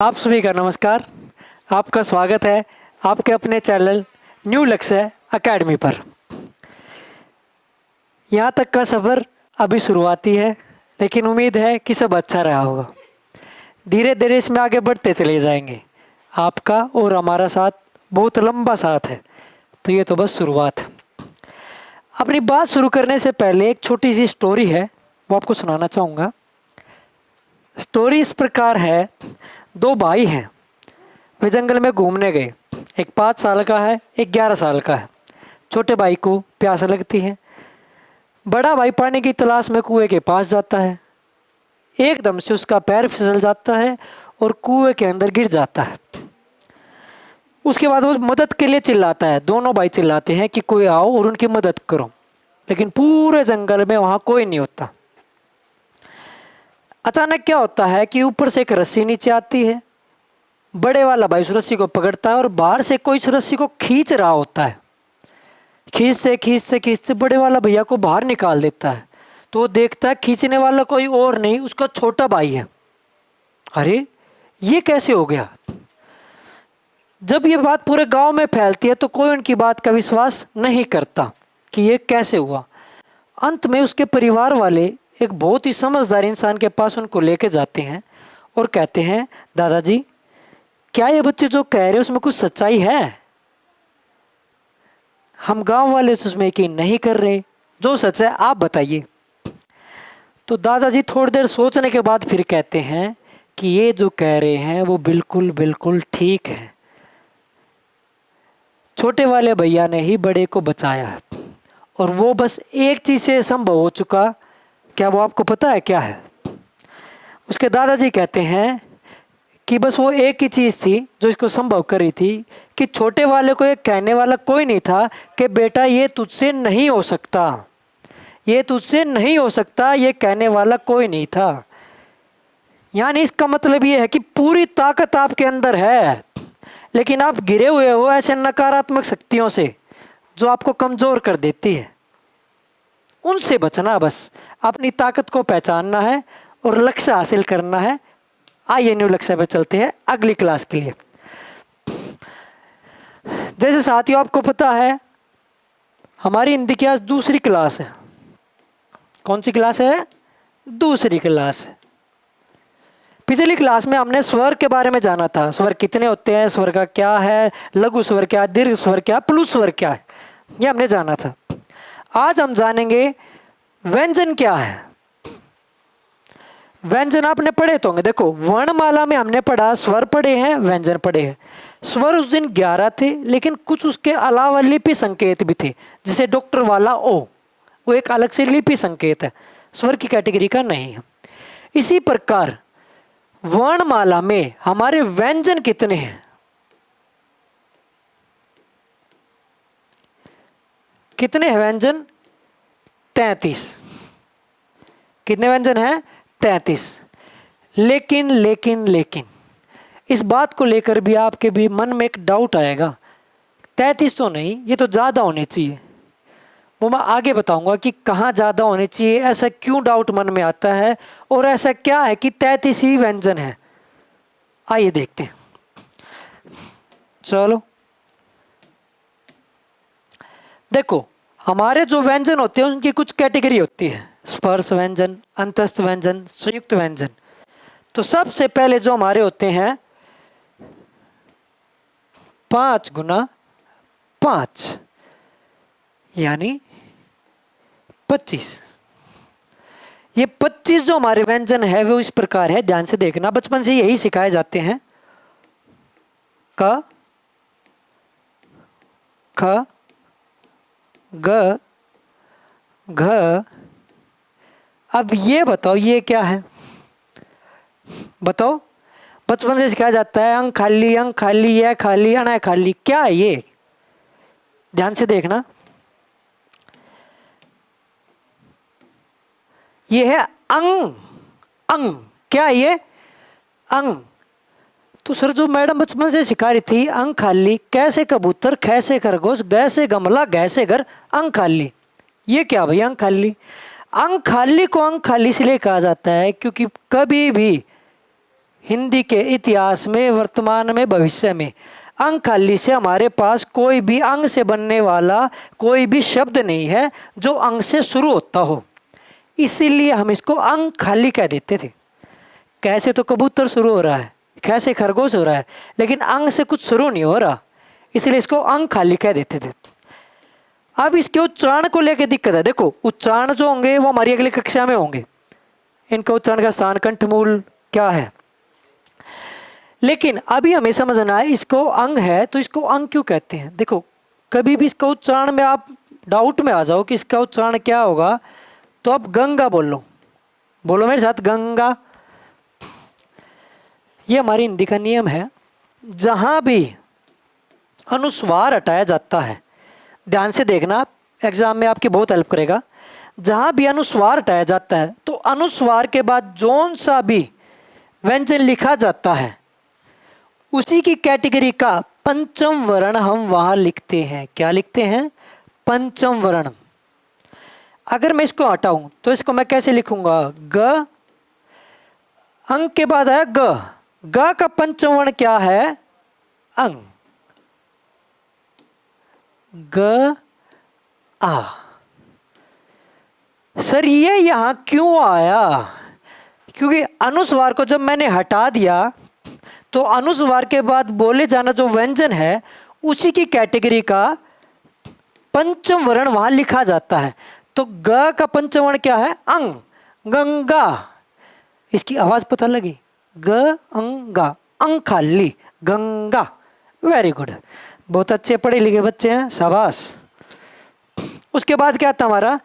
आप सभी का नमस्कार। आपका स्वागत है आपके अपने चैनल न्यू लक्ष्य एकेडमी पर। यहाँ तक का सफ़र अभी शुरुआती है, लेकिन उम्मीद है कि सब अच्छा रहा होगा। धीरे धीरे इसमें आगे बढ़ते चले जाएंगे। आपका और हमारा साथ बहुत लंबा साथ है, तो ये तो बस शुरुआत है। अपनी बात शुरू करने से पहले एक छोटी सी स्टोरी है, वो आपको सुनाना चाहूँगा। स्टोरी इस प्रकार है। दो भाई हैं, वे जंगल में घूमने गए। एक 5 साल का है, एक 11 साल का है। छोटे भाई को प्यास लगती है। बड़ा भाई पानी की तलाश में कुएं के पास जाता है। एकदम से उसका पैर फिसल जाता है और कुएं के अंदर गिर जाता है। उसके बाद वो मदद के लिए चिल्लाता है। दोनों भाई चिल्लाते हैं कि कोई आओ और उनकी मदद करो, लेकिन पूरे जंगल में वहाँ कोई नहीं होता। अचानक क्या होता है कि ऊपर से एक रस्सी नीचे आती है। बड़े वाला भाई उस रस्सी को पकड़ता है और बाहर से कोई उस रस्सी को खींच रहा होता है। खींचते खींचते खींचते बड़े वाला भैया को बाहर निकाल देता है। तो वो देखता है खींचने वाला कोई और नहीं, उसका छोटा भाई है। अरे ये कैसे हो गया? जब ये बात पूरे गांव में फैलती है तो कोई उनकी बात का विश्वास नहीं करता कि ये कैसे हुआ। अंत में उसके परिवार वाले एक बहुत ही समझदार इंसान के पास उनको लेके जाते हैं और कहते हैं, दादाजी क्या ये बच्चे जो कह रहे हैं उसमें कुछ सच्चाई है? हम गांव वाले उसमें यकीन नहीं कर रहे, जो सच है आप बताइए। तो दादाजी थोड़ी देर सोचने के बाद फिर कहते हैं कि ये जो कह रहे हैं वो बिल्कुल बिल्कुल ठीक है। छोटे वाले भैया ने ही बड़े को बचाया, और वो बस एक चीज़ से संभव हो चुका। क्या वो आपको पता है क्या है? उसके दादाजी कहते हैं कि बस वो एक ही चीज़ थी जो इसको संभव कर रही थी, कि छोटे वाले को ये कहने वाला कोई नहीं था कि बेटा ये तुझसे नहीं हो सकता, ये तुझसे नहीं हो सकता, ये कहने वाला कोई नहीं था। यानी इसका मतलब ये है कि पूरी ताकत आपके अंदर है, लेकिन आप घिरे हुए हो ऐसे नकारात्मक शक्तियों से जो आपको कमज़ोर कर देती है। उनसे बचना, बस अपनी ताकत को पहचानना है और लक्ष्य हासिल करना है। आइए न्यू लक्ष्य पे चलते हैं अगली क्लास के लिए। जैसे साथियों आपको पता है हमारी हिंदी की आज दूसरी क्लास है। कौन सी क्लास है? दूसरी क्लास है। पिछली क्लास में हमने स्वर के बारे में जाना था। स्वर कितने होते हैं, स्वर का क्या है, लघु स्वर क्या है, दीर्घ स्वर क्या है, प्लुत स्वर क्या है, ये हमने जाना था। आज हम जानेंगे व्यंजन क्या है। व्यंजन आपने पढ़े तो होंगे। देखो वर्णमाला में हमने पढ़ा, स्वर पढ़े हैं, व्यंजन पढ़े हैं। स्वर उस दिन 11 थे, लेकिन कुछ उसके अलावा लिपि संकेत भी थे। जैसे डॉक्टर वाला ओ, वो एक अलग से लिपि संकेत है, स्वर की कैटेगरी का नहीं है। इसी प्रकार वर्णमाला में हमारे व्यंजन कितने हैं? कितने हैं व्यंजन? 33। कितने व्यंजन हैं? 33। लेकिन लेकिन लेकिन इस बात को लेकर भी आपके भी मन में एक डाउट आएगा। 33 तो नहीं, ये तो ज़्यादा होने चाहिए। वो मैं आगे बताऊंगा कि कहाँ ज़्यादा होने चाहिए, ऐसा क्यों डाउट मन में आता है, और ऐसा क्या है कि 33 ही व्यंजन है। आइए देखते हैं। चलो देखो, हमारे जो व्यंजन होते हैं उनकी कुछ कैटेगरी होती है। स्पर्श व्यंजन, अंतस्थ व्यंजन, संयुक्त व्यंजन। तो सबसे पहले जो हमारे होते हैं 5 गुना 5 यानी 25। ये 25 जो हमारे व्यंजन है वो इस प्रकार है, ध्यान से देखना। बचपन से यही सिखाए जाते हैं। क, ख, ग, घ। अब ये बताओ ये क्या है? बताओ। बचपन से सिखाया जाता है अंक खाली, अंक खाली, यह खाली, अना खाली। क्या है ये? ध्यान से देखना। ये है अंग। अंग क्या है ये? अंग। तो सर जो मैडम बचपन से सिखा रही थी अंग खाली, कैसे कबूतर, खैसे खरगोश, गैसे गमला, गैसे घर, अंग खाली, ये क्या भाई अंग खाली? अंग खाली को अंग खाली इसलिए कहा जाता है क्योंकि कभी भी हिंदी के इतिहास में, वर्तमान में, भविष्य में अंग खाली से हमारे पास कोई भी अंग से बनने वाला कोई भी शब्द नहीं है जो अंग से शुरू होता हो, इसीलिए हम इसको अंग खाली कह देते थे। कैसे तो कबूतर शुरू हो रहा है, कैसे खरगोश हो रहा है, लेकिन अंग से कुछ शुरू नहीं हो रहा, इसलिए इसको अंग खाली कह देते थे। अब इसके उच्चारण को लेकर दिक्कत है। देखो उच्चारण जो होंगे वो हमारी अगली कक्षा में होंगे, इनका उच्चारण का स्थान, कंठमूल क्या है, लेकिन अभी हमें समझना है इसको अंग है तो इसको अंग क्यों कहते हैं। देखो कभी भी इसका उच्चारण में आप डाउट में आ जाओ कि इसका उच्चारण क्या होगा, तो आप गंगा बोलो, बोलो मेरे साथ, गंगा। ये हमारी हिंदी का नियम है, जहाँ भी अनुस्वार हटाया जाता है, ध्यान से देखना, एग्जाम में आपकी बहुत हेल्प करेगा। जहाँ भी अनुस्वार हटाया जाता है तो अनुस्वार के बाद जौन सा भी व्यंजन लिखा जाता है उसी की कैटेगरी का पंचम वर्ण हम वहाँ लिखते हैं। क्या लिखते हैं? पंचम वर्ण। अगर मैं इसको हटाऊं तो इसको मैं कैसे लिखूंगा? ग, अंग के बाद है ग, ग का पंचम वर्ण क्या है? अंग। ग आ। सर ये यहां क्यों आया? क्योंकि अनुस्वार को जब मैंने हटा दिया तो अनुस्वार के बाद बोले जाना जो व्यंजन है उसी की कैटेगरी का पंचम वर्ण वहां लिखा जाता है। तो ग का पंचम वर्ण क्या है? अंग, गंगा। इसकी आवाज पता लगी? ग अंगा, अंग खाली, गंगा। वेरी गुड, बहुत अच्छे पढ़े लिखे बच्चे हैं, शाबाश। उसके बाद क्या था हमारा?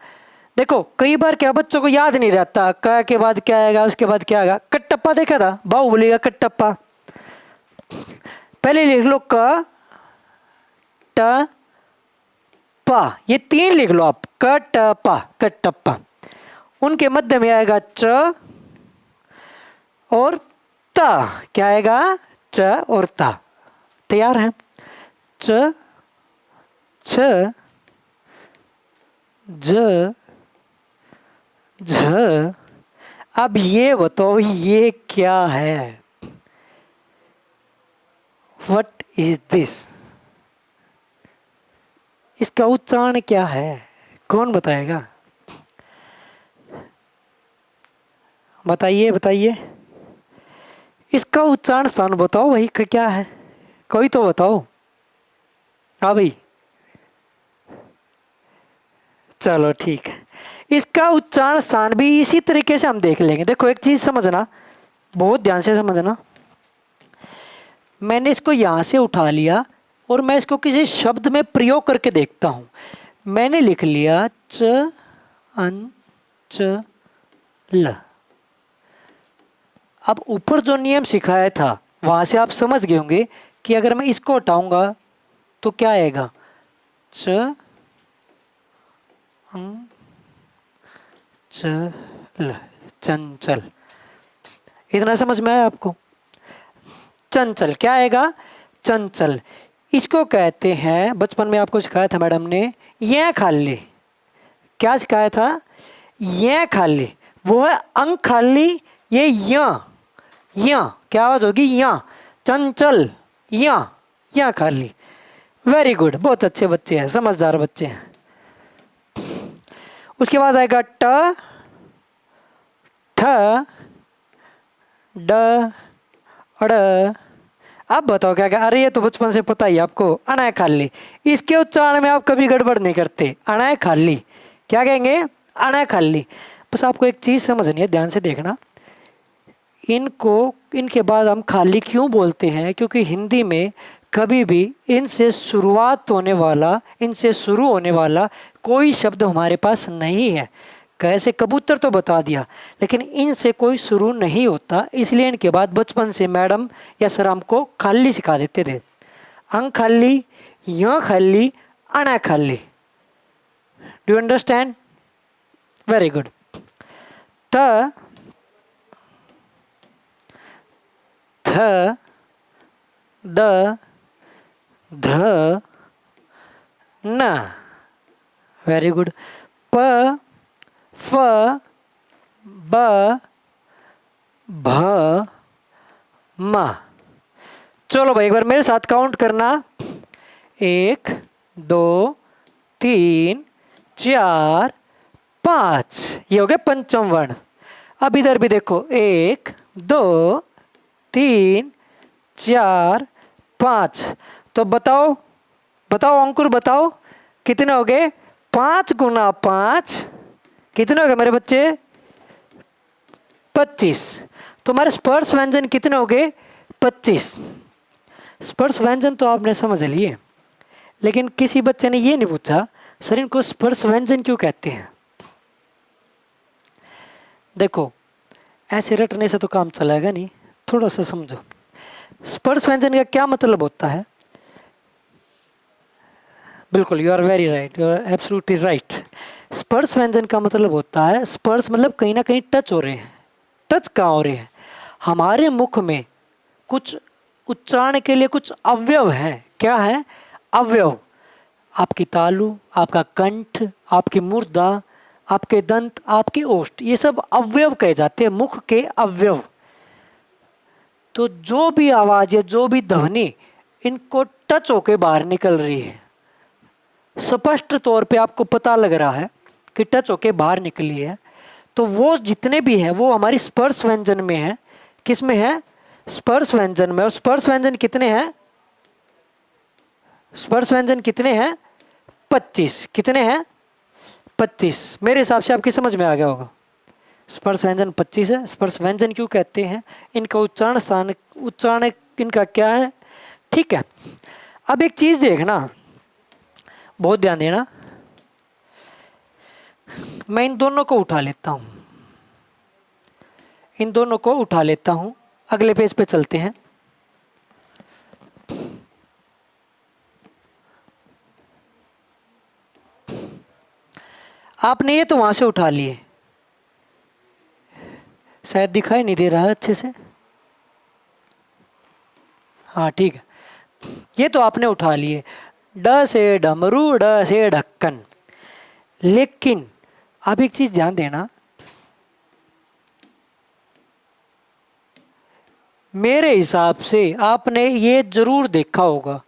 देखो कई बार क्या बच्चों को याद नहीं रहता, क के बाद क्या आएगा, उसके बाद क्या आएगा। कटप्पा देखा था, बाहुबली का कटप्पा। पहले लिख लो क ट पा, ये तीन लिख लो आप, कटप्पा, कटप्पा। उनके मध्य में आएगा च और ता, क्या आएगा? च और ता। तैयार है? च, छ, ज, झ। अब ये बताओ ये क्या है? What is this? इसका उच्चारण क्या है? कौन बताएगा? बताइए बताइए, इसका उच्चारण स्थान बताओ, वही क्या है? कोई तो बताओ। हाँ भाई, चलो ठीक है, इसका उच्चारण स्थान भी इसी तरीके से हम देख लेंगे। देखो एक चीज समझना, बहुत ध्यान से समझना। मैंने इसको यहाँ से उठा लिया और मैं इसको किसी शब्द में प्रयोग करके देखता हूँ। मैंने लिख लिया च अन च ल। अब ऊपर जो नियम सिखाया था वहाँ से आप समझ गए होंगे कि अगर मैं इसको हटाऊंगा तो क्या आएगा? च अं च ल, चंचल। इतना समझ में आया आपको? चंचल क्या आएगा? चंचल। इसको कहते हैं, बचपन में आपको सिखाया था मैडम ने, ये खाली। क्या सिखाया था? ये खाली, वो है अंग खाली। ये या क्या आवाज होगी? या, चंचल, या खाली। वेरी गुड, बहुत अच्छे बच्चे हैं, समझदार बच्चे हैं। उसके बाद आएगा ट, ठ, ड, अड़। अब बताओ क्या क्या? अरे ये तो बचपन से पता ही आपको, अणा खाली। इसके उच्चारण में आप कभी गड़बड़ नहीं करते, अणा खाली। क्या कहेंगे? अणा खाली। बस आपको एक चीज समझनी है, ध्यान से देखना। इनके बाद हम खाली क्यों बोलते हैं? क्योंकि हिंदी में कभी भी इनसे शुरू होने वाला कोई शब्द हमारे पास नहीं है। कैसे? कबूतर तो बता दिया, लेकिन इनसे कोई शुरू नहीं होता, इसलिए इनके बाद बचपन से मैडम या सर हमको खाली सिखा देते थे। अंग खाली, या खाली, अणा खाली। Do you understand? Very good. थ, द, ध, न। Very good. प, फ, ब, भ, मा। चलो भाई एक बार मेरे साथ काउंट करना, 1 2 3 4 5, ये हो गया पंचम वर्ण। अब इधर भी देखो 1 2 3 4 5, तो बताओ बताओ अंकुर बताओ कितने हो गए? 5 गुना 5 कितने हो गए मेरे बच्चे? 25। तो हमारे स्पर्श व्यंजन कितने हो गए? 25। स्पर्श व्यंजन तो आपने समझ लिए, लेकिन किसी बच्चे ने ये नहीं पूछा सर इनको स्पर्श व्यंजन क्यों कहते हैं। देखो ऐसे रटने से तो काम चलेगा नहीं, थोड़ा सा समझो। स्पर्श व्यंजन का क्या मतलब होता है? बिल्कुल, you are very right, you are absolutely right. स्पर्श व्यंजन का मतलब होता है, स्पर्श मतलब कहीं ना कहीं टच हो रहे हैं। टच कहाँ हो रहे हैं? हमारे मुख में कुछ उच्चारण के लिए कुछ अवयव हैं। क्या है? अवयव। आपकी तालु, आपका कंठ, आपकी मुर्दा, आपके दंत, आपके ओष्ठ, ये सब अवयव कहे जाते हैं, मुख के अवयव। तो जो भी आवाज या जो भी ध्वनि इनको टच होके बाहर निकल रही है, स्पष्ट तौर पे आपको पता लग रहा है कि टच होके बाहर निकली है, तो वो जितने भी हैं वो हमारी स्पर्श व्यंजन में है। किस में है? स्पर्श व्यंजन में। और स्पर्श व्यंजन कितने हैं? स्पर्श व्यंजन कितने हैं? 25। कितने हैं? 25। मेरे हिसाब से आपकी समझ में आ गया होगा। स्पर्श व्यंजन 25 है। स्पर्श व्यंजन क्यों कहते हैं? इनका उच्चारण स्थान, उच्चारण इनका क्या है? ठीक है। अब एक चीज देखना, बहुत ध्यान देना। मैं इन दोनों को उठा लेता हूं, इन दोनों को उठा लेता हूं। अगले पेज पे चलते हैं। आपने ये तो वहां से उठा लिए, शायद दिखाई नहीं दे रहा है अच्छे से। हाँ ठीक है, ये तो आपने उठा लिए, ड से डमरू, ड से ढक्कन। लेकिन अब एक चीज ध्यान देना, मेरे हिसाब से आपने ये जरूर देखा होगा,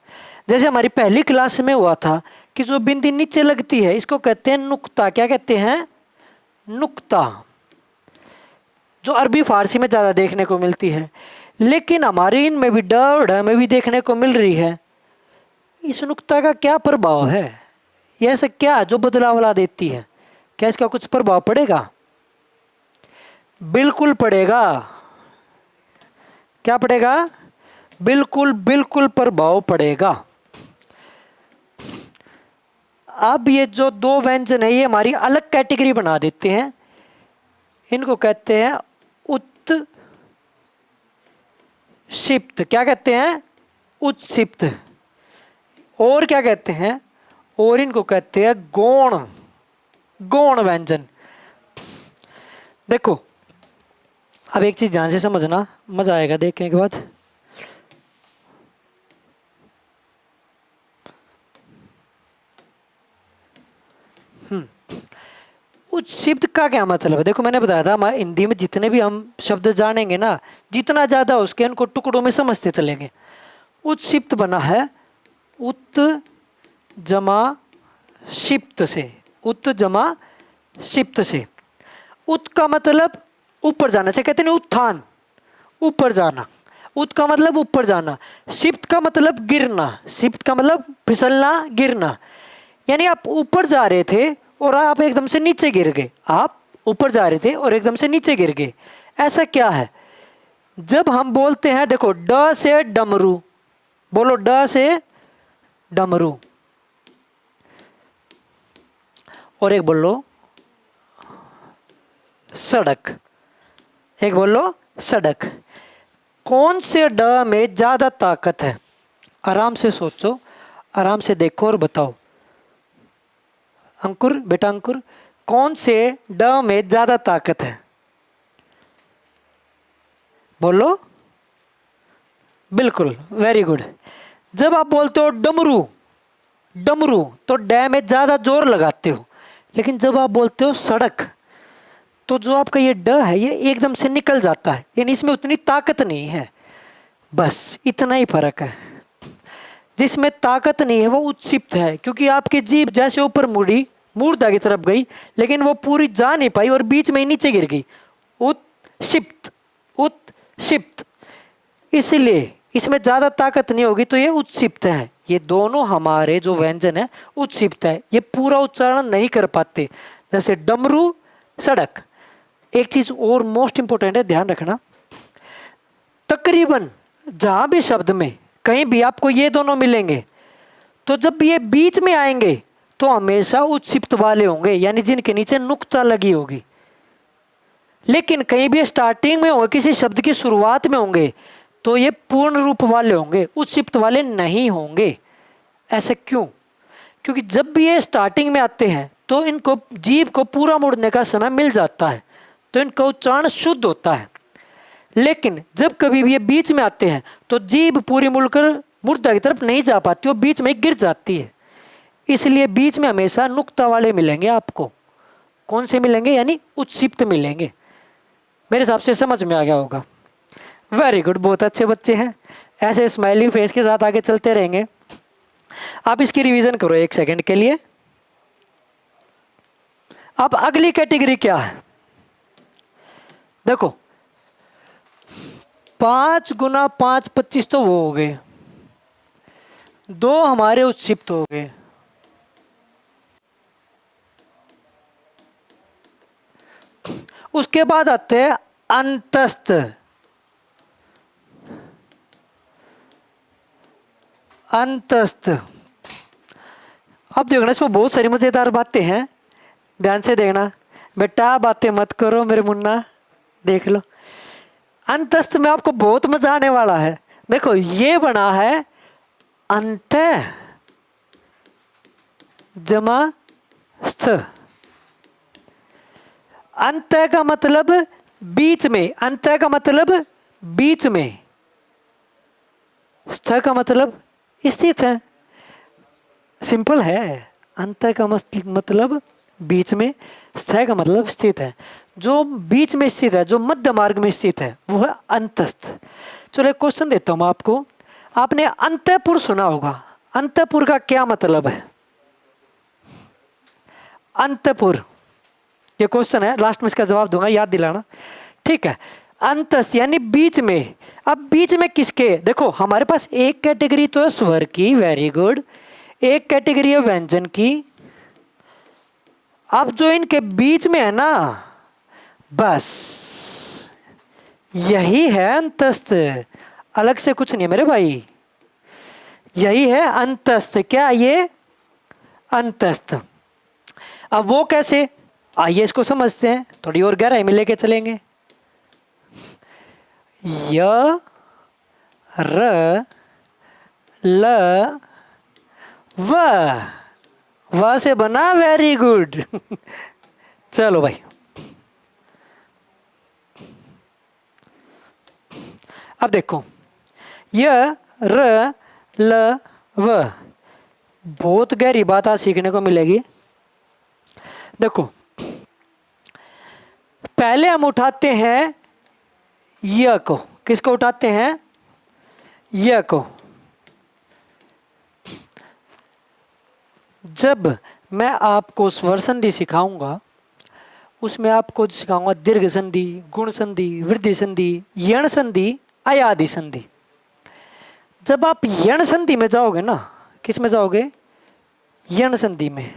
जैसे हमारी पहली क्लास में हुआ था कि जो बिंदी नीचे लगती है इसको कहते हैं नुक्ता। क्या कहते हैं? नुक्ता, जो अरबी फारसी में ज़्यादा देखने को मिलती है। लेकिन हमारे इनमें भी ड और ढ में भी देखने को मिल रही है। इस नुक्ता का क्या प्रभाव है? ये ऐसा क्या जो बदलाव ला देती है? क्या इसका कुछ प्रभाव पड़ेगा? बिल्कुल पड़ेगा। क्या पड़ेगा? बिल्कुल बिल्कुल प्रभाव पड़ेगा। अब ये जो दो व्यंजन है ये हमारी अलग कैटेगरी बना देते हैं। इनको कहते हैं उत्क्षिप्त। क्या कहते हैं? उत्क्षिप्त। और क्या कहते हैं? और इनको कहते हैं गौण, गौण व्यंजन। देखो अब एक चीज ध्यान से समझना, मजा आएगा देखने के बाद। उत्क्षिप्त का क्या मतलब है? देखो मैंने बताया था हमारे हिंदी में जितने भी हम शब्द जानेंगे ना, जितना ज्यादा उसके उनको टुकड़ों में समझते चलेंगे। उत्क्षिप्त बना है उत जमा क्षिप्त से, उत जमा क्षिप्त से। उत का मतलब ऊपर जाना से कहते हैं उत्थान, ऊपर जाना। उत का मतलब ऊपर जाना। क्षिप्त का मतलब गिरना, क्षिप्त का मतलब फिसलना, गिरना। यानी आप ऊपर जा रहे थे और आप एकदम से नीचे गिर गए। आप ऊपर जा रहे थे और एकदम से नीचे गिर गए। ऐसा क्या है? जब हम बोलते हैं, देखो ड से डमरू, बोलो ड से डमरू, और एक बोलो सड़क, एक बोलो सड़क। कौन से ड में ज्यादा ताकत है? आराम से सोचो, आराम से देखो और बताओ। अंकुर, बेटा अंकुर, कौन से ड में ज्यादा ताकत है? बोलो। बिल्कुल, वेरी गुड। जब आप बोलते हो डमरू, डमरू, तो ड में ज्यादा जोर लगाते हो। लेकिन जब आप बोलते हो सड़क, तो जो आपका ये ड है ये एकदम से निकल जाता है, यानी इसमें उतनी ताकत नहीं है। बस इतना ही फर्क है। जिसमें ताकत नहीं है वो उत्क्षिप्त है, क्योंकि आपकी जीभ जैसे ऊपर मुड़ी मूर्धा की तरफ गई, लेकिन वो पूरी जा नहीं पाई और बीच में ही नीचे गिर गई। उत्क्षिप्त, उत्क्षिप्त। इसलिए इसमें ज्यादा ताकत नहीं होगी तो ये उत्क्षिप्त है। ये दोनों हमारे जो व्यंजन है उत्क्षिप्त है, ये पूरा उच्चारण नहीं कर पाते, जैसे डमरू, सड़क। एक चीज और मोस्ट इंपोर्टेंट है, ध्यान रखना, तकरीबन जहां भी शब्द में कहीं भी आपको ये दोनों मिलेंगे, तो जब ये बीच में आएंगे तो हमेशा उत्क्षिप्त वाले होंगे, यानी जिनके नीचे नुक्ता लगी होगी। लेकिन कहीं भी स्टार्टिंग में होंगे, किसी शब्द की शुरुआत में होंगे, तो ये पूर्ण रूप वाले होंगे, उत्क्षिप्त वाले नहीं होंगे। ऐसे क्यों? क्योंकि जब भी ये स्टार्टिंग में आते हैं तो इनको जीभ को पूरा मुड़ने का समय मिल जाता है, तो इनका उच्चारण शुद्ध होता है। लेकिन जब कभी भी ये बीच में आते हैं तो जीभ पूरी मुड़कर मूर्धा की तरफ नहीं जा पाती, वो बीच में गिर जाती है। इसलिए बीच में हमेशा नुक्ता वाले मिलेंगे आपको। कौन से मिलेंगे? यानी उत्क्षिप्त मिलेंगे। मेरे हिसाब से समझ में आ गया होगा। वेरी गुड, बहुत अच्छे बच्चे हैं। ऐसे स्माइलिंग फेस के साथ आगे चलते रहेंगे। आप इसकी रिवीजन करो 1 सेकंड के लिए। अब अगली कैटेगरी क्या है? देखो, 5 गुना 5 25 तो वो हो गए, 2 हमारे उत्क्षिप्त हो गए। उसके बाद आते हैं अंतस्थ। अंतस्थ। अब देखना, इसमें बहुत सारी मजेदार बातें हैं, ध्यान से देखना बेटा, बातें मत करो मेरे मुन्ना, देख लो। अंतस्थ में आपको बहुत मजा आने वाला है। देखो, ये बना है अंत जमा स्थ। अंत का मतलब बीच में, अंत का मतलब बीच में, स्थ का मतलब स्थित है। सिंपल है। अंत का मतलब बीच में, स्थ का मतलब स्थित है। जो बीच में स्थित है, जो मध्य मार्ग में स्थित है, वो है अंतस्थ। चलो एक क्वेश्चन देता हूं मैं आपको। आपने अंतःपुर सुना होगा, अंतःपुर का क्या मतलब है? अंतःपुर, ये क्वेश्चन है, लास्ट में इसका जवाब दूंगा, याद दिलाना, ठीक है। अंतस्थ यानी बीच में। अब बीच में किसके? देखो, हमारे पास एक कैटेगरी तो है स्वर की, वेरी गुड, एक कैटेगरी है व्यंजन की। अब जो इनके बीच में है ना, बस यही है अंतस्थ, अलग से कुछ नहीं है मेरे भाई, यही है अंतस्थ। क्या ये? अंतस्थ। अब वो कैसे? आइए इसको समझते हैं, थोड़ी और गहराई में लेके चलेंगे। य र ल व से बना, वेरी गुड। चलो भाई, अब देखो, य र ल व, बहुत गहरी बात आज सीखने को मिलेगी। देखो, पहले हम उठाते हैं य को। किसको उठाते हैं? य को। जब मैं आपको स्वर संधि सिखाऊंगा, उसमें आपको सिखाऊंगा दीर्घ संधि, गुण संधि, वृद्धि संधि, यण संधि, अयादि संधि। जब आप यण संधि में जाओगे ना, किस में जाओगे? यण संधि में।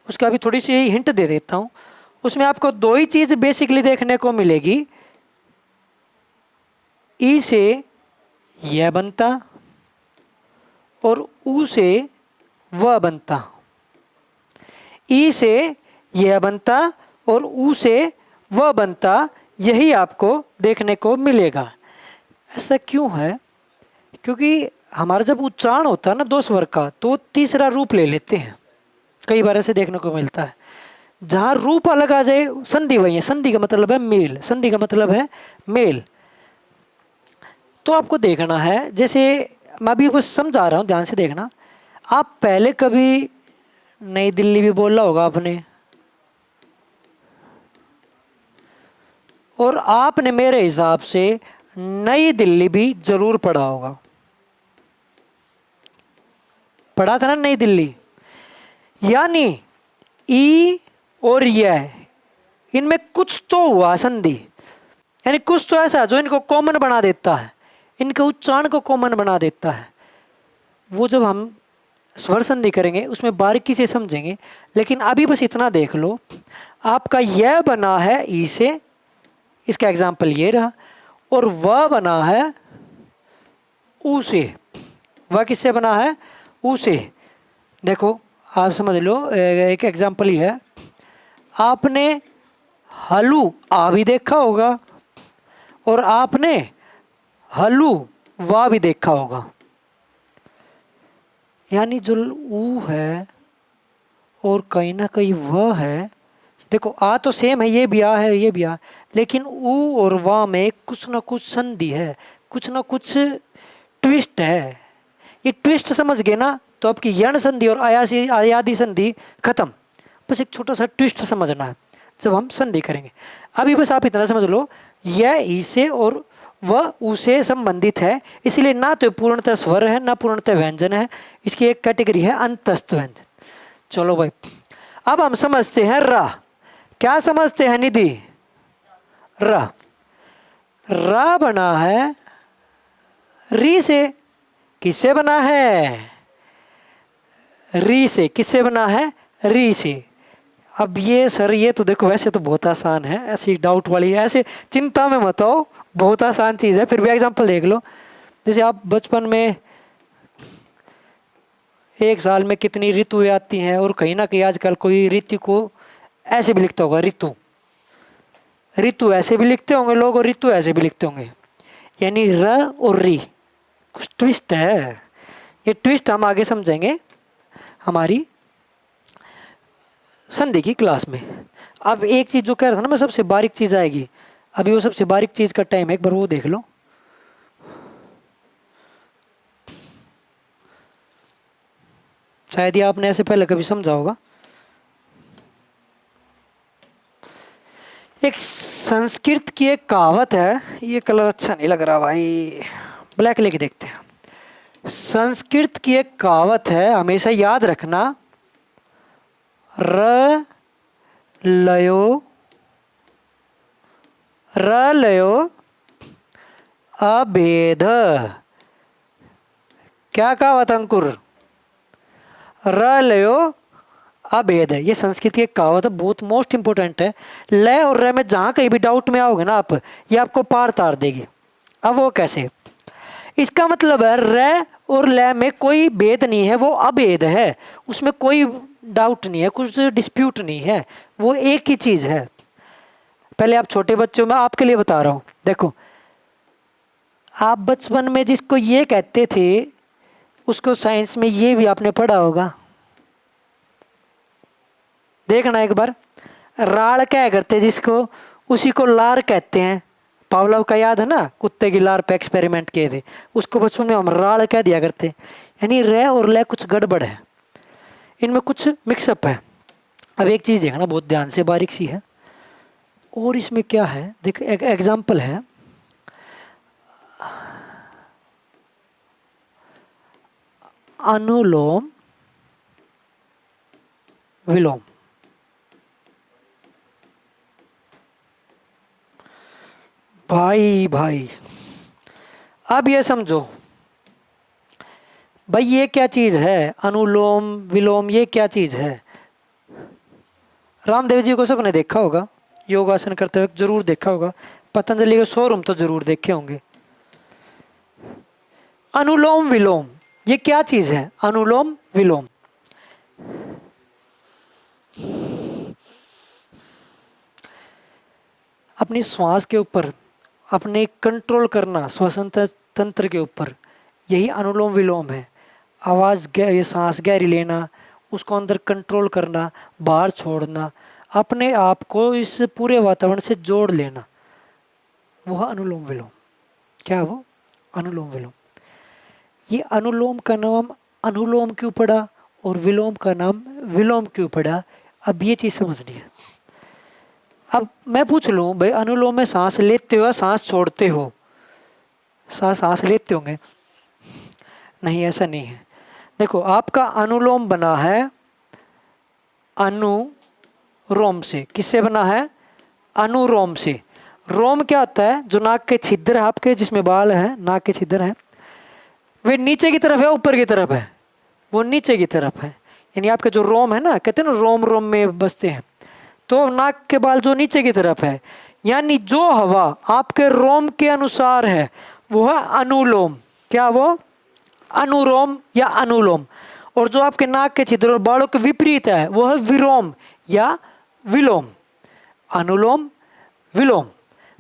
उसका अभी थोड़ी सी हिंट दे देता हूं। उसमें आपको 2 ही चीज बेसिकली देखने को मिलेगी। ई से यह बनता और ऊ से वह बनता। ई से यह बनता और ऊ से वह बनता, यही आपको देखने को मिलेगा। ऐसा क्यों है? क्योंकि हमारा जब उच्चारण होता है ना 2 स्वर का, तो तीसरा रूप ले लेते हैं। कई बार ऐसे देखने को मिलता है। जहां रूप अलग आ जाए, संधि वही है। संधि का मतलब है मेल, संधि का मतलब है मेल। तो आपको देखना है, जैसे मैं अभी कुछ समझा रहा हूं, ध्यान से देखना। आप पहले कभी नई दिल्ली भी बोला होगा आपने, और आपने मेरे हिसाब से नई दिल्ली भी जरूर पढ़ा होगा। पढ़ा था ना नई दिल्ली। यानी ई और यह, इनमें कुछ तो हुआ संधि, यानी कुछ तो ऐसा जो इनको कॉमन बना देता है, इनके उच्चारण को कॉमन बना देता है। वो जब हम स्वर संधि करेंगे उसमें बारीकी से समझेंगे, लेकिन अभी बस इतना देख लो, आपका यह बना है ई से, इसका एग्जाम्पल ये रहा, और वह बना है ऊ से। वह किससे बना है? ऊ से। देखो आप समझ लो, एक एग्जाम्पल ही है, आपने हलू आ भी देखा होगा और आपने हलू वाह भी देखा होगा। यानी जो ऊ है और कहीं ना कहीं वह है, देखो आ तो सेम है, ये भी आ है ये भी आ, लेकिन ऊ और वाह में कुछ ना कुछ संधि है, कुछ ना कुछ ट्विस्ट है। ये ट्विस्ट समझ गए ना तो आपकी यण संधि और आयासी आयादी संधि खत्म। बस एक छोटा सा ट्विस्ट समझना है जब हम संधि करेंगे। अभी बस आप इतना समझ लो, यह ई से और वह ऊ से संबंधित है, इसलिए ना तो पूर्णतः स्वर है ना पूर्णतः व्यंजन है, इसकी एक कैटेगरी है अंतस्थ व्यंजन। चलो भाई, अब हम समझते हैं रा। क्या समझते हैं निधि? रा। रा बना है री से। किससे बना है? री से। किससे बना है? री से। अब ये सर, ये तो देखो वैसे तो बहुत आसान है, ऐसी डाउट वाली है, ऐसे चिंता में मत आओ, बहुत आसान चीज़ है। फिर भी एग्जांपल देख लो, जैसे आप बचपन में एक साल में कितनी ऋतुएं आती हैं, और कहीं ना कहीं आजकल कोई ऋतु को ऐसे भी लिखता होगा, ऋतु। ऋतु ऐसे भी लिखते होंगे लोग और ऋतु ऐसे भी लिखते होंगे। यानी र और री कुछ ट्विस्ट है। ये ट्विस्ट हम आगे समझेंगे हमारी संधि की क्लास में। अब एक चीज़ जो कह रहा था ना मैं, सबसे बारीक चीज़ आएगी, अभी वो सबसे बारीक चीज़ का टाइम है, एक बार वो देख लो। शायद ये आपने ऐसे पहले कभी समझा होगा। एक संस्कृत की एक कहावत है, ये कलर अच्छा नहीं लग रहा भाई, ब्लैक लेके देखते हैं। संस्कृत की एक कहावत है, हमेशा याद रखना, र लयो अभेद। क्या कहावत अंकुर? र लयो अभेद है। ये संस्कृत की एक कहावत है, बहुत मोस्ट इंपोर्टेंट है। लय और र में जहाँ कहीं भी डाउट में आओगे ना आप, ये आपको पार तार देगी। अब वो कैसे? इसका मतलब है र और ल में कोई भेद नहीं है, वो अभेद है, उसमें कोई डाउट नहीं है, कुछ डिस्प्यूट नहीं है, वो एक ही चीज़ है। पहले आप छोटे बच्चों में, आपके लिए बता रहा हूँ, देखो आप बचपन में जिसको ये कहते थे उसको साइंस में ये भी आपने पढ़ा होगा। देखना एक बार, राड़ क्या करते जिसको, उसी को लार कहते हैं। पावलोव का याद है ना, कुत्ते की लार पे एक्सपेरिमेंट किए थे, उसको बचपन में हम राड़ कह दिया करते। यानी र और ल कुछ गड़बड़ है, इनमें कुछ मिक्सअप है। अब एक चीज़ देखना बहुत ध्यान से, बारीक सी है, और इसमें क्या है देख, एक एग्जाम्पल है, अनुलोम विलोम। भाई भाई अब ये समझो भाई, ये क्या चीज़ है अनुलोम विलोम, ये क्या चीज़ है? रामदेव जी को सबने देखा होगा, योगासन करते वक्त जरूर देखा होगा, पतंजलि के शोरूम तो जरूर देखे होंगे। अनुलोम विलोम ये क्या चीज़ है? अनुलोम विलोम अपनी श्वास के ऊपर अपने कंट्रोल करना, श्वसन तंत्र के ऊपर, यही अनुलोम विलोम है। आवाज़ ये सांस गहरी लेना, उसको अंदर कंट्रोल करना, बाहर छोड़ना, अपने आप को इस पूरे वातावरण से जोड़ लेना, वह अनुलोम विलोम। क्या वो? अनुलोम विलोम। ये अनुलोम का नाम अनुलोम क्यों पड़ा और विलोम का नाम विलोम क्यों पड़ा, अब ये चीज़ समझनी है। अब मैं पूछ लूँ भाई, अनुलोम में सांस लेते हो या सांस छोड़ते हो? सांस लेते होंगे, नहीं ऐसा नहीं है। देखो आपका अनुलोम बना है अनुरोम से। किससे बना है? अनुरोम से। रोम क्या होता है? जो नाक के छिद्र है आपके, जिसमें बाल है, नाक के छिद्र है, वे नीचे की तरफ है ऊपर की तरफ है? वो नीचे की तरफ है। यानी आपके जो रोम है ना, कहते हैं ना रोम रोम में बसते हैं, तो नाक के बाल जो नीचे की तरफ है, यानी जो हवा आपके रोम के अनुसार है वो है अनुलोम। क्या वो? अनुरोम या अनुलोम। और जो आपके नाक के छिद्र और बालों के विपरीत है वो है विलोम या विलोम। अनुलोम विलोम।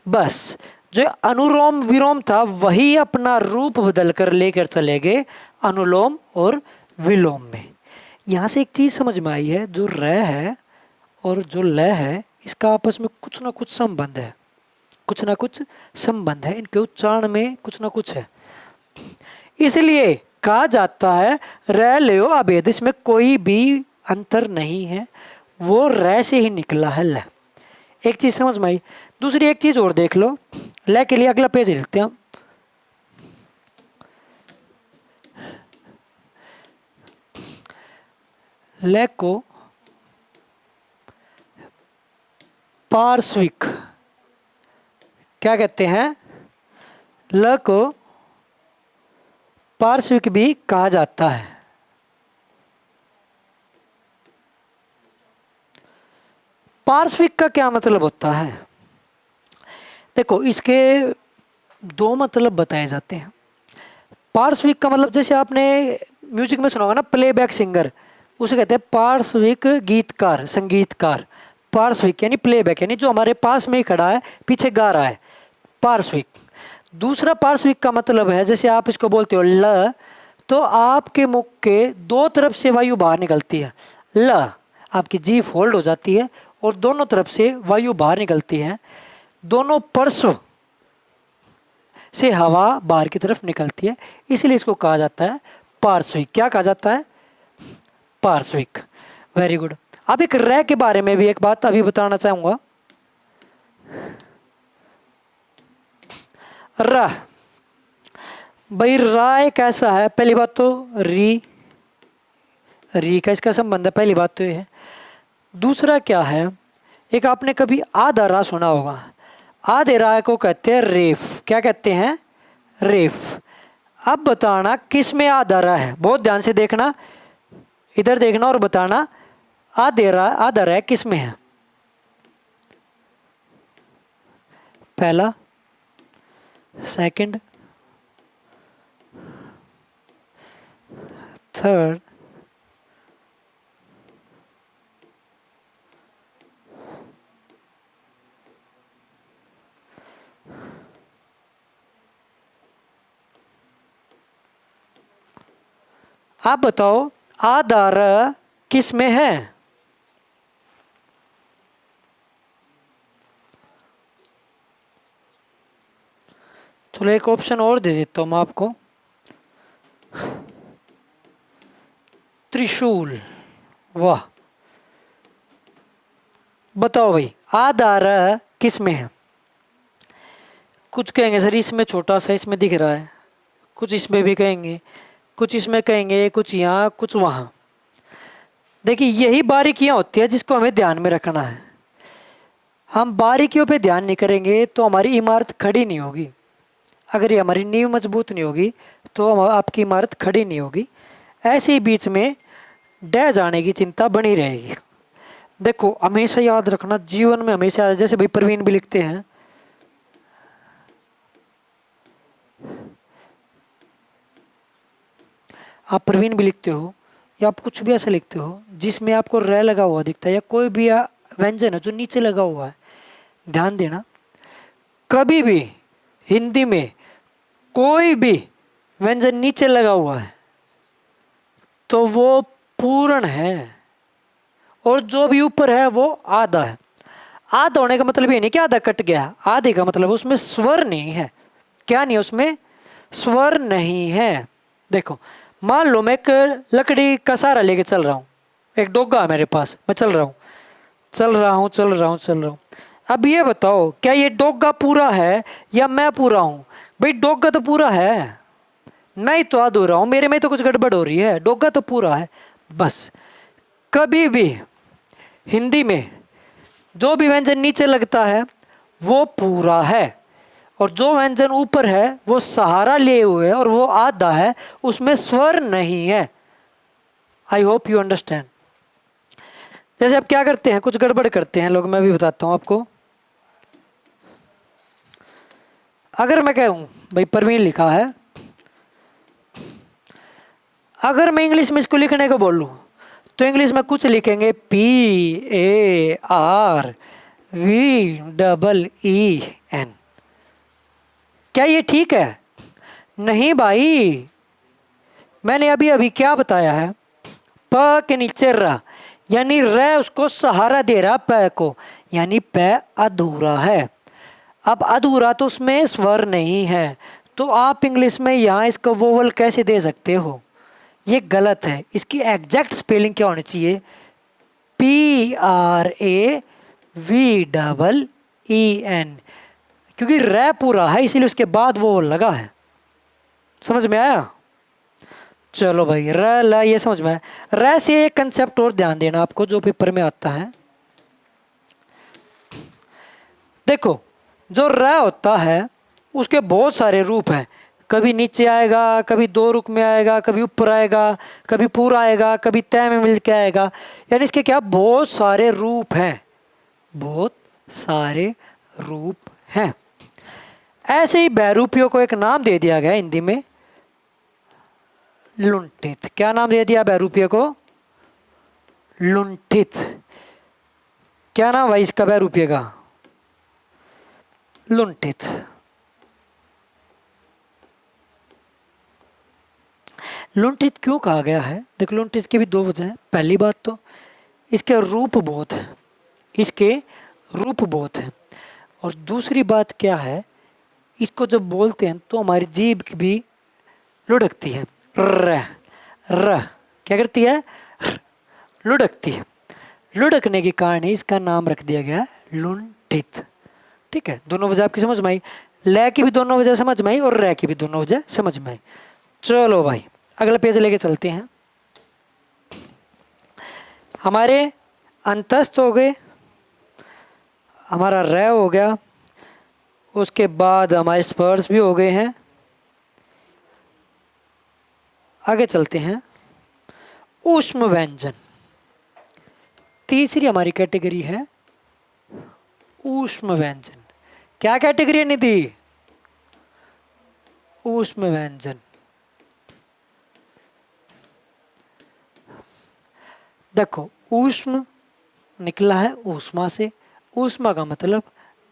बस जो अनुलोम विलोम था वही अपना रूप बदल कर लेकर चले गए अनुलोम और विलोम में। यहाँ से एक चीज समझ में आई है, जो र है और जो ल है इसका आपस में कुछ ना कुछ संबंध है, कुछ ना कुछ संबंध है, इनके उच्चारण में कुछ ना कुछ है। इसलिए कहा जाता है र ले अभेद, इसमें कोई भी अंतर नहीं है, वो र से ही निकला है ल। एक चीज समझ में आई। दूसरी एक चीज और देख लो, ल के लिए अगला पेज लिखते हैं हम। ल को पार्श्विक क्या कहते हैं? ल को पार्श्विक भी कहा जाता है। पार्श्विक का क्या मतलब होता है? देखो इसके दो मतलब बताए जाते हैं। पार्श्विक का मतलब जैसे आपने म्यूजिक में सुना होगा ना, प्लेबैक सिंगर, उसे कहते हैं पार्श्विक गीतकार, संगीतकार। पार्श्विक यानी प्लेबैक, यानी जो हमारे पास में ही खड़ा है, पीछे गा रहा है, पार्श्विक। दूसरा पार्श्विक का मतलब है, जैसे आप इसको बोलते हो ल, तो आपके मुख के दो तरफ से वायु बाहर निकलती है। ल, आपकी जीभ होल्ड हो जाती है और दोनों तरफ से वायु बाहर निकलती है, दोनों पार्श्व से हवा बाहर की तरफ निकलती है, इसलिए इसको कहा जाता है पार्श्विक। क्या कहा जाता है? पार्श्विक। Very good. अब एक र के बारे में भी एक बात अभी बताना चाहूंगा। र भाई, रा एक ऐसा है, पहली बात तो री का इसका संबंध है, पहली बात तो ये है। दूसरा क्या है, एक आपने कभी आधा रा सुना होगा, आधे रा को कहते हैं रेफ। क्या कहते हैं? रेफ। अब बताना किस में आधा रा है, बहुत ध्यान से देखना, इधर देखना और बताना आधा रा किस में है। पहला, सेकंड, थर्ड, आप बताओ आधा र किस में है? चलो एक ऑप्शन और दे देता हूं मैं आपको, त्रिशूल। वाह, बताओ भाई आधा र किस में है? कुछ कहेंगे सर इसमें छोटा सा इसमें दिख रहा है, कुछ इसमें भी कहेंगे, कुछ इसमें कहेंगे, कुछ यहाँ कुछ वहाँ। देखिए यही बारीकियाँ होती है जिसको हमें ध्यान में रखना है। हम बारीकियों पे ध्यान नहीं करेंगे तो हमारी इमारत खड़ी नहीं होगी। अगर ये हमारी नींव मजबूत नहीं होगी तो आपकी इमारत खड़ी नहीं होगी। ऐसे ही बीच में डह जाने की चिंता बनी रहेगी। देखो हमेशा याद रखना, जीवन में हमेशा, जैसे भाई प्रवीण भी लिखते हैं, आप प्रवीण भी लिखते हो या आप कुछ भी ऐसा लिखते हो जिसमें आपको र लगा हुआ दिखता है या कोई भी व्यंजन है जो नीचे लगा हुआ है, ध्यान देना कभी भी हिंदी में कोई भी व्यंजन नीचे लगा हुआ है तो वो पूर्ण है और जो भी ऊपर है वो आधा है। आधा होने का मतलब ये नहीं कि आधा कट गया, आधे का मतलब उसमें स्वर नहीं है। क्या नहीं है उसमें? स्वर नहीं है। देखो मान लो मैं एक लकड़ी का सहारा लेके चल रहा हूँ, एक डोगा है मेरे पास, मैं चल रहा हूँ। अब ये बताओ क्या ये डोगा पूरा है या मैं पूरा हूँ? भाई डोगा तो पूरा है, मैं ही तो अधूरा हूं, मेरे में तो कुछ गड़बड़ हो रही है, डोगा तो पूरा है। बस कभी भी हिंदी में जो भी व्यंजन नीचे लगता है वो पूरा है, और जो व्यंजन ऊपर है वो सहारा लिए हुए है और वो आधा है, उसमें स्वर नहीं है। I hope you understand. जैसे अब क्या करते हैं, कुछ गड़बड़ करते हैं लोग, मैं भी बताता हूं आपको। अगर मैं कहूं भाई प्रवीण लिखा है, अगर मैं इंग्लिश में इसको लिखने को बोलूं तो इंग्लिश में कुछ लिखेंगे PARVEEN। क्या ये ठीक है? नहीं भाई, मैंने अभी अभी क्या बताया है, प के नीचे र, यानी र उसको सहारा दे रहा प को, यानी प अधूरा है। अब अधूरा तो उसमें स्वर नहीं है, तो आप इंग्लिश में यहाँ इसका वोवल कैसे दे सकते हो? ये गलत है। इसकी एग्जैक्ट स्पेलिंग क्या होनी चाहिए? PRAVEEN, क्योंकि रै पूरा है इसीलिए उसके बाद वो लगा है। समझ में आया? चलो भाई, र ल ये समझ में आया। रै से एक कंसेप्ट और ध्यान देना आपको जो पेपर में आता है। देखो, जो र होता है उसके बहुत सारे रूप हैं। कभी नीचे आएगा, कभी दो रुख में आएगा, कभी ऊपर आएगा, कभी पूरा आएगा, कभी तय में मिल के आएगा, यानी इसके क्या बहुत सारे रूप हैं, बहुत सारे रूप हैं। ऐसे ही बहरूपियों को एक नाम दे दिया गया हिंदी में, लुंठित। क्या नाम दे दिया बहरूपियों को? लुंठित। क्या नाम भाई इसका बहरूपिये का? लुंठित। लुंठित क्यों कहा गया है? देखो, लुंठित की भी दो वजह हैं। पहली बात तो इसके रूप बहुत है, इसके रूप बहुत है। और दूसरी बात क्या है, इसको जब बोलते हैं तो हमारी जीभ भी लुढ़कती है। र र क्या करती है? लुढ़कती है। लुढ़कने के कारण ही इसका नाम रख दिया गया लुंठित। ठीक है, दोनों वजह आपकी समझ में आई। ल की भी दोनों वजह समझ में आई और र की भी दोनों वजह समझ में आई। चलो भाई, अगला पेज लेके चलते हैं। हमारे अंतस्थ हो गए, हमारा र हो गया, उसके बाद हमारे स्पर्श भी हो गए हैं। आगे चलते हैं। ऊष्म व्यंजन, तीसरी हमारी कैटेगरी है ऊष्म व्यंजन। क्या कैटेगरी है निधि? ऊष्म व्यंजन। देखो, ऊष्म निकला है ऊष्मा से, ऊष्मा का मतलब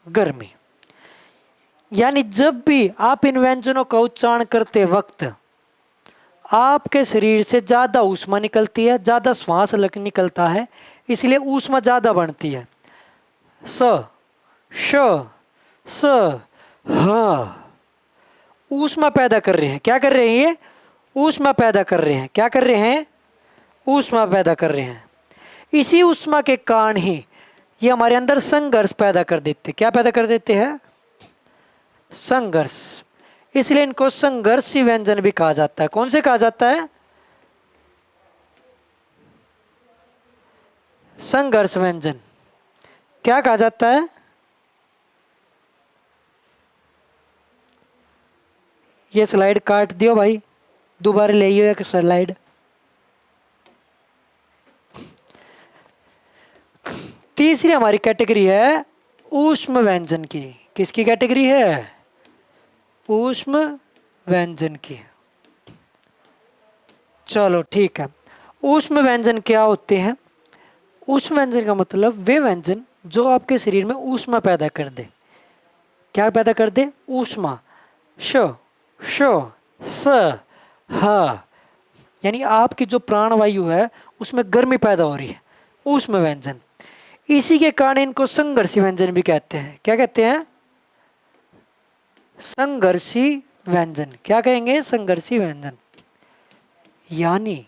गर्मी। यानी जब भी आप इन व्यंजनों का उच्चारण करते वक्त आपके शरीर से ज़्यादा ऊष्मा निकलती है, ज़्यादा श्वास निकलता है, इसलिए ऊष्मा ज़्यादा बनती है। स, श, स, ह, ऊष्मा पैदा कर रहे हैं। क्या कर रहे हैं? ये ऊष्मा पैदा कर रहे हैं। क्या कर रहे हैं? ऊष्मा पैदा कर रहे हैं। इसी ऊष्मा के कारण ही ये हमारे अंदर संघर्ष पैदा कर देते। क्या पैदा कर देते हैं? संघर्ष। इसलिए इनको संघर्षी व्यंजन भी कहा जाता है। कौन से कहा जाता है? संघर्ष व्यंजन। क्या कहा जाता है? ये स्लाइड काट दियो भाई, दोबारा ले आइयो एक स्लाइड। तीसरी हमारी कैटेगरी है ऊष्म व्यंजन की। किसकी कैटेगरी है? ऊष्म व्यंजन की। चलो ठीक है। ऊष्म व्यंजन क्या होते हैं? ऊष्म व्यंजन का मतलब वे व्यंजन जो आपके शरीर में ऊष्मा पैदा कर दे। क्या पैदा कर दे? ऊष्मा। श, श, स, ह, यानी आपकी जो प्राणवायु है उसमें गर्मी पैदा हो रही है। ऊष्म व्यंजन। इसी के कारण इनको संघर्षी व्यंजन भी कहते हैं। क्या कहते हैं? संघर्षी व्यंजन। क्या कहेंगे? संघर्षी व्यंजन। यानी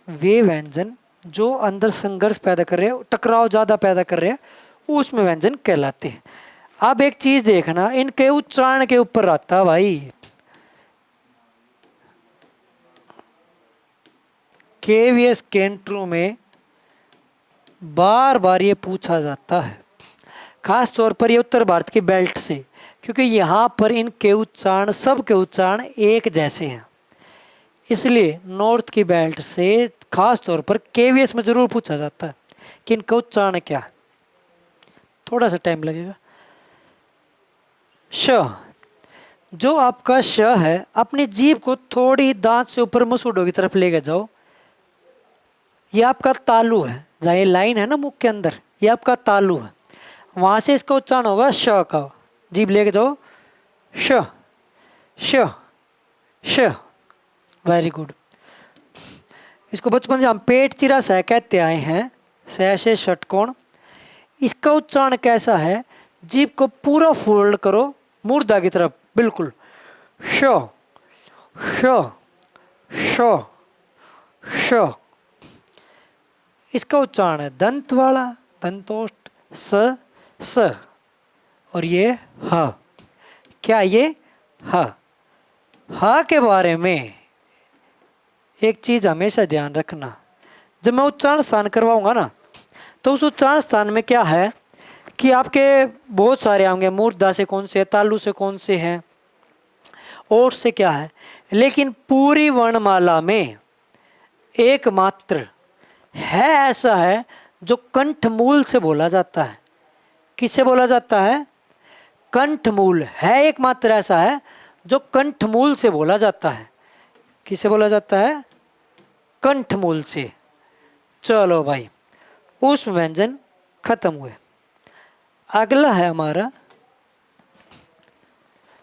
वे व्यंजन जो अंदर संघर्ष पैदा कर रहे हैं, टकराव ज्यादा पैदा कर रहे हैं, ऊष्म व्यंजन कहलाते हैं। अब एक चीज देखना, इनके उच्चारण के ऊपर आता भाई। केवीएस कैंट्रो में बार बार ये पूछा जाता है, खास तौर पर ये उत्तर भारत की बेल्ट से, क्योंकि यहाँ पर इनके उच्चारण, सब के उच्चारण एक जैसे हैं। इसलिए नॉर्थ की बेल्ट से खास तौर पर केवीएस में जरूर पूछा जाता है कि इनका उच्चारण क्या है। थोड़ा सा टाइम लगेगा। श, जो आपका श है, अपनी जीभ को थोड़ी दांत से ऊपर मसूड़ों की तरफ लेके जाओ। ये आपका तालु है, जहाँ ये लाइन है ना मुख के अंदर, ये आपका तालु है। वहां से इसका उच्चारण होगा श का। जीभ लेके जाओ, श श श। Very good. इसको बचपन से हम पेट चिरा सह कहते आए हैं, सह से षटकोण। इसका उच्चारण कैसा है? जीभ को पूरा फोल्ड करो मूर्धा की तरफ, बिल्कुल। श श श श। इसका उच्चारण है दंत वाला, दंतोष्ट, स स। और ये ह। क्या ये ह? ह के बारे में एक चीज हमेशा ध्यान रखना, जब मैं उच्चारण स्थान करवाऊंगा ना, तो उस उच्चारण स्थान में क्या है कि आपके बहुत सारे होंगे, मूर्धा से कौन से, तालु से कौन से हैं, और से क्या है, लेकिन पूरी वर्णमाला में एकमात्र है ऐसा है जो कंठ मूल से बोला जाता है। किससे बोला जाता है? कंठ मूल है, एकमात्र ऐसा है जो कंठ मूल से बोला जाता है। किससे बोला जाता है? कंठ मूल से। चलो भाई, उस व्यंजन खत्म हुए। अगला है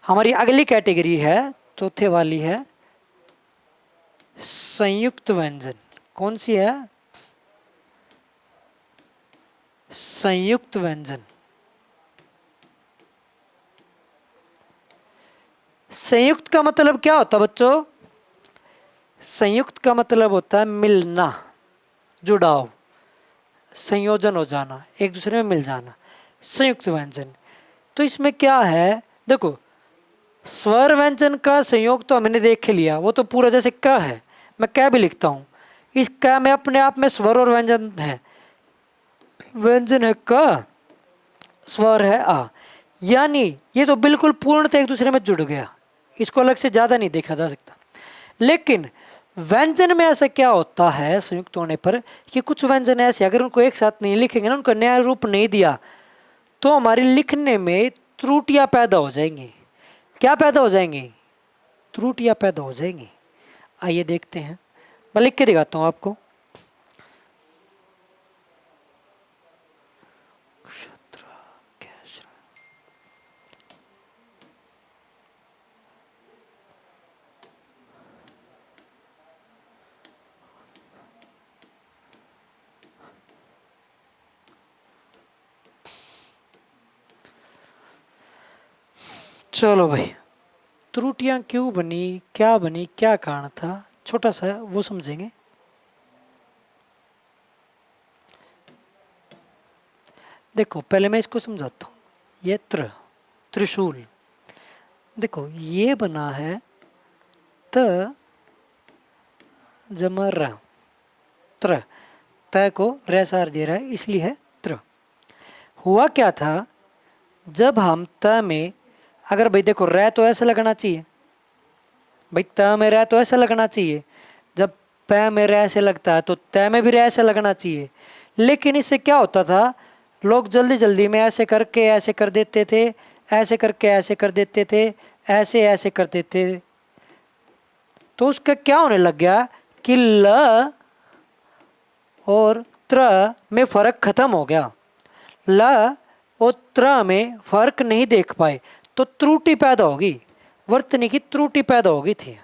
हमारी अगली कैटेगरी है, चौथे वाली है संयुक्त व्यंजन। कौन सी है? संयुक्त व्यंजन। संयुक्त का मतलब क्या होता है बच्चों? संयुक्त का मतलब होता है मिलना, जुड़ाव, संयोजन हो जाना, एक दूसरे में मिल जाना, संयुक्त व्यंजन। तो इसमें क्या है, देखो स्वर व्यंजन का संयोग तो हमने देख लिया, वो तो पूरा जैसे क है, मैं क भी लिखता हूँ, इस क में अपने आप में स्वर और व्यंजन है। व्यंजन है क, स्वर है आ, यानी ये तो बिल्कुल पूर्णतः एक दूसरे में जुड़ गया, इसको अलग से ज़्यादा नहीं देखा जा सकता। लेकिन व्यंजन में ऐसा क्या होता है संयुक्त होने पर कि कुछ व्यंजन ऐसे अगर उनको एक साथ नहीं लिखेंगे ना, उनका नया रूप नहीं दिया, तो हमारे लिखने में त्रुटियां पैदा हो जाएंगी। क्या पैदा हो जाएंगी? त्रुटियां पैदा हो जाएंगी। आइए देखते हैं, मैं लिख के दिखाता हूँ आपको। चलो भाई, त्रुटियां क्यों बनी, क्या कारण था, छोटा सा वो समझेंगे। देखो पहले मैं इसको समझाता हूँ। ये त्रिशूल, देखो ये बना है त जमा र, त्र, त को रेसार दे रहा है, इसलिए है त्र। हुआ क्या था, जब हम त में, अगर भाई देखो रै तो ऐसा लगना चाहिए, भाई त में रै तो ऐसा लगना चाहिए, जब प में रै ऐसे लगता है तो त में भी रै ऐसा लगना चाहिए। लेकिन इससे क्या होता था, लोग जल्दी जल्दी में ऐसे करके ऐसे कर देते थे, ऐसे करके ऐसे कर देते थे, ऐसे ऐसे कर देते, तो उसका क्या होने लग गया कि ल और त्र में फर्क खत्म हो गया। ल और त्र में फर्क नहीं देख पाए, तो त्रुटि पैदा होगी, वर्तनी की त्रुटि पैदा होगी थी।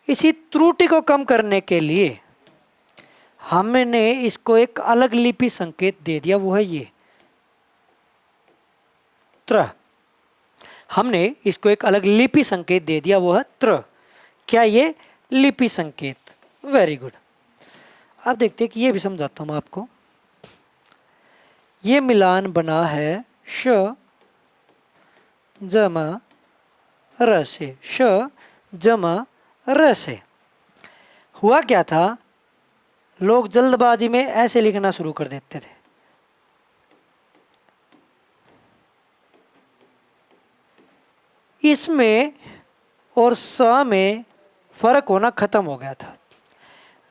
इसी त्रुटि को कम करने के लिए हमने इसको एक अलग लिपि संकेत दे दिया, वो है ये त्र। हमने इसको एक अलग लिपि संकेत दे दिया, वो है त्र। क्या ये लिपि संकेत? Very good. अब देखते हैं कि ये भी समझाता हूं मैं आपको। ये मिलान बना है श जमा र से, श जमा र से। हुआ क्या था, लोग जल्दबाजी में ऐसे लिखना शुरू कर देते थे। इसमें और स में फर्क होना खत्म हो गया था,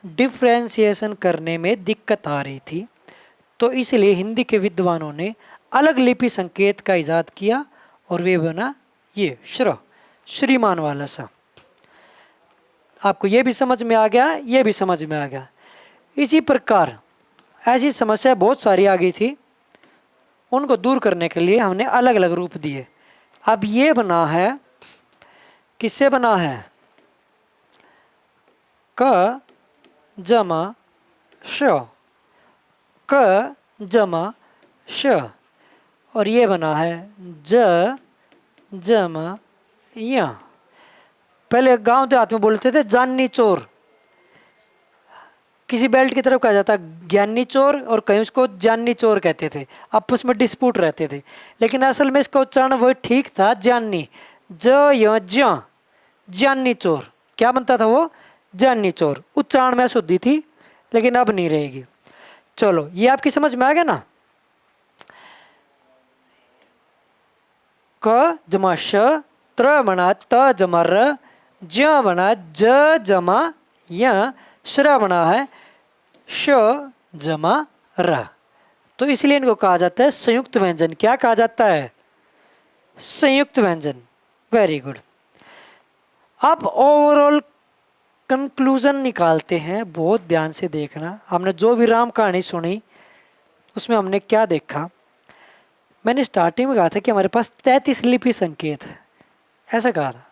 डिफ्रेंसिएशन करने में दिक्कत आ रही थी। तो इसलिए हिंदी के विद्वानों ने अलग लिपि संकेत का इजाद किया और वे बना ये श्र, श्रीमान वाला सा। आपको ये भी समझ में आ गया, ये भी समझ में आ गया। इसी प्रकार ऐसी समस्या बहुत सारी आ गई थी, उनको दूर करने के लिए हमने अलग अलग रूप दिए। अब ये बना है, किससे बना है, क जमा श, क जमा श, और ये बना है ज जमा या। पहले गांव देहात में बोलते थे जाननी चोर, किसी बेल्ट की तरफ कहा जाता ज्ञानी चोर और कहीं उसको जाननी चोर कहते थे, आपस में डिस्प्यूट रहते थे। लेकिन असल में इसका उच्चारण वही ठीक था, जाननी, ज य ज्या, जाननी चोर। क्या बनता था वो, जाननी चोर। उच्चारण में शुद्धि थी, लेकिन अब नहीं रहेगी। चलो ये आपकी समझ में आ गया ना। क जमा श, त्र बना त जमा र, ज्या बना ज जमा या, श्र बना है श जमा र। तो इसलिए इनको कहा जाता है संयुक्त व्यंजन। क्या कहा जाता है, संयुक्त व्यंजन। Very good. अब ओवरऑल कंक्लूजन निकालते हैं, बहुत ध्यान से देखना। हमने जो भी राम कहानी सुनी उसमें हमने क्या देखा। मैंने स्टार्टिंग में कहा था कि हमारे पास 33 लिपि संकेत है, ऐसा कहा था।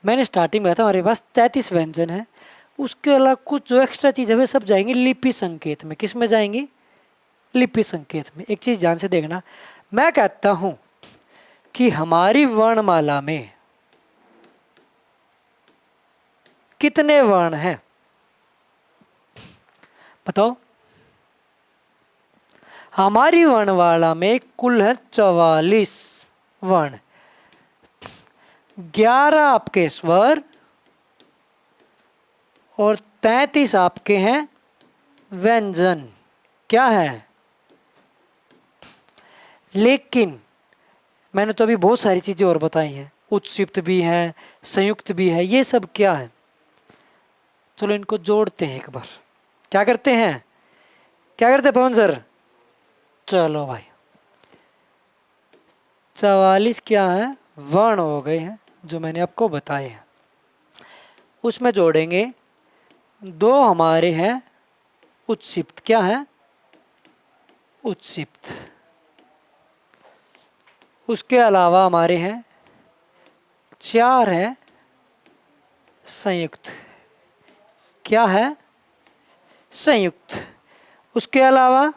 मैंने स्टार्टिंग में कहा था हमारे पास 33 व्यंजन है, उसके अलावा कुछ जो एक्स्ट्रा चीज़ है वे सब जाएंगी लिपि संकेत में। किस में जाएंगी, लिपि संकेत में। एक चीज़ ध्यान से देखना, मैं कहता हूं कि हमारी वर्णमाला में कितने वर्ण हैं, बताओ। हमारी वर्णमाला में कुल है 44 वर्ण, 11 आपके स्वर और 33 आपके हैं व्यंजन। क्या है, लेकिन मैंने तो अभी बहुत सारी चीजें और बताई हैं, उत्सिप्त भी हैं, संयुक्त भी है, ये सब क्या है। चलो इनको जोड़ते हैं एक बार। क्या करते हैं, क्या करते हैं पवन सर, चलो भाई। 44 क्या है, वर्ण हो गए हैं जो मैंने आपको बताए हैं। उसमें जोड़ेंगे 2 हमारे हैं उत्सिप्त। क्या है, उत्सिप्त। उसके अलावा हमारे हैं 4 है संयुक्त। क्या है, संयुक्त। उसके अलावा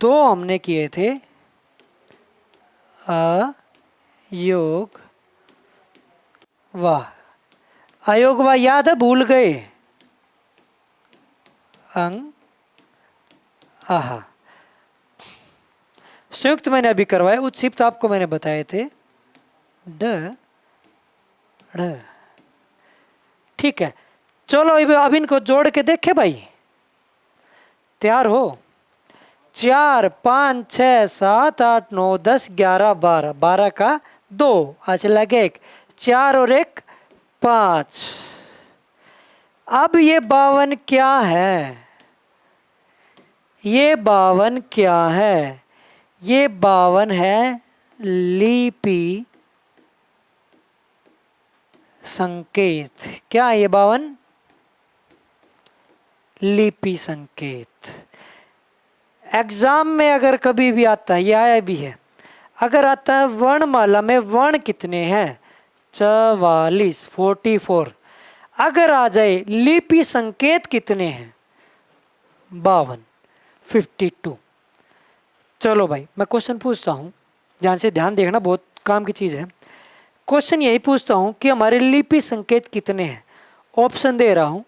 2 हमने किए थे अयोग वाह। अयोग वाह याद है, भूल गए, अंग आहा। संयुक्त मैंने अभी करवाए, उत्सिप्त आपको मैंने बताए थे ड ढ। ठीक है, चलो अब इनको जोड़ के देखे भाई, तैयार हो। 4 5 6 7 8 9 10 11 12, 12 का 2 आज लगे 1, 4 और 1 5। अब ये 52 क्या है, ये 52 क्या है, ये 52 है लिपि संकेत। क्या है ये 52, लिपि संकेत। एग्जाम में अगर कभी भी आता है, ये आया भी है, अगर आता है वर्णमाला में वर्ण कितने हैं 44 44, अगर आ जाए लिपि संकेत कितने हैं 52 52। चलो भाई मैं क्वेश्चन पूछता हूँ, ध्यान से ध्यान देखना, बहुत काम की चीज़ है। क्वेश्चन यही पूछता हूँ कि हमारे लिपि संकेत कितने हैं। ऑप्शन दे रहा हूँ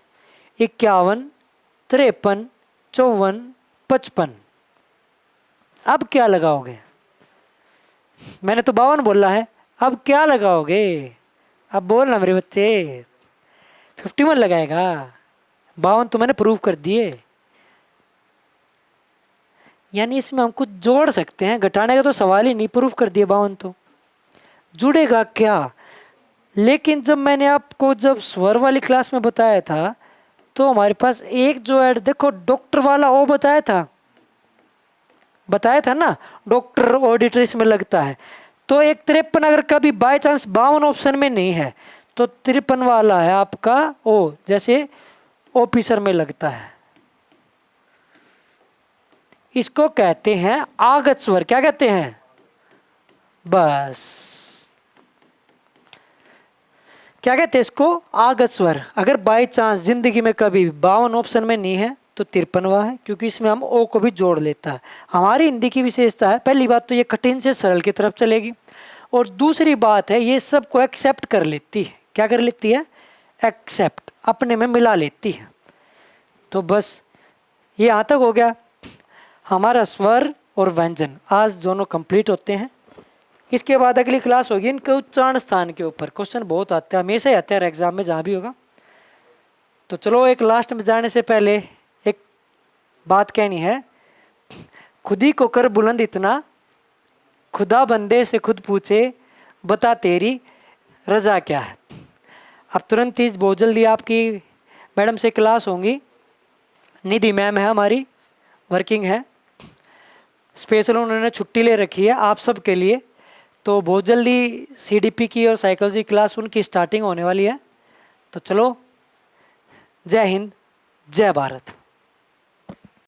51 53 54 55। अब क्या लगाओगे? मैंने तो 52 बोला है, अब क्या लगाओगे? अब बोलना मेरे बच्चे। 51 लगाएगा? 52 तो मैंने प्रूव कर दिए। यानी इसमें हम कुछ जोड़ सकते हैं, घटाने का तो सवाल ही नहीं, प्रूफ कर दिया 52 तो। जुड़ेगा क्या? लेकिन जब मैंने आपको जब स्वर वाली क्लास में बताया था तो हमारे पास एक जो ऐड देखो, डॉक्टर वाला ओ बताया था ना, डॉक्टर ऑडिटर इसमें लगता है। तो एक 53 अगर कभी बाय चांस 52 ऑप्शन में नहीं है तो 53 वाला है आपका ओ, जैसे ऑफिसर में लगता है। इसको कहते हैं आगत स्वर। क्या कहते हैं? बस, क्या कहते हैं इसको? आगत स्वर। अगर बाय चांस जिंदगी में कभी 52 ऑप्शन में नहीं है तो 53वां है, क्योंकि इसमें हम ओ को भी जोड़ लेता है। हमारी हिंदी की विशेषता है, पहली बात तो ये कठिन से सरल की तरफ चलेगी, और दूसरी बात है ये सबको एक्सेप्ट कर लेती है। क्या कर लेती है? एक्सेप्ट, अपने में मिला लेती है। तो बस ये यहाँ तक हो गया। हमारा स्वर और व्यंजन आज दोनों कंप्लीट होते हैं। इसके बाद अगली क्लास होगी इनके उच्चारण स्थान के ऊपर। क्वेश्चन बहुत आते हैं, हमेशा ही आते हैं एग्जाम में जहाँ भी होगा। तो चलो एक लास्ट में जाने से पहले एक बात कहनी है। खुद ही को कर बुलंद इतना, खुदा बंदे से खुद पूछे, बता तेरी रजा क्या है। अब तुरंत ही बहुत जल्दी आपकी मैडम से क्लास होंगी। निधि मैम है हमारी, वर्किंग है, स्पेशल उन्होंने छुट्टी ले रखी है आप सब के लिए। तो बहुत जल्दी सीडीपी की और साइकोलॉजी क्लास उनकी स्टार्टिंग होने वाली है। तो चलो, जय हिंद, जय भारत।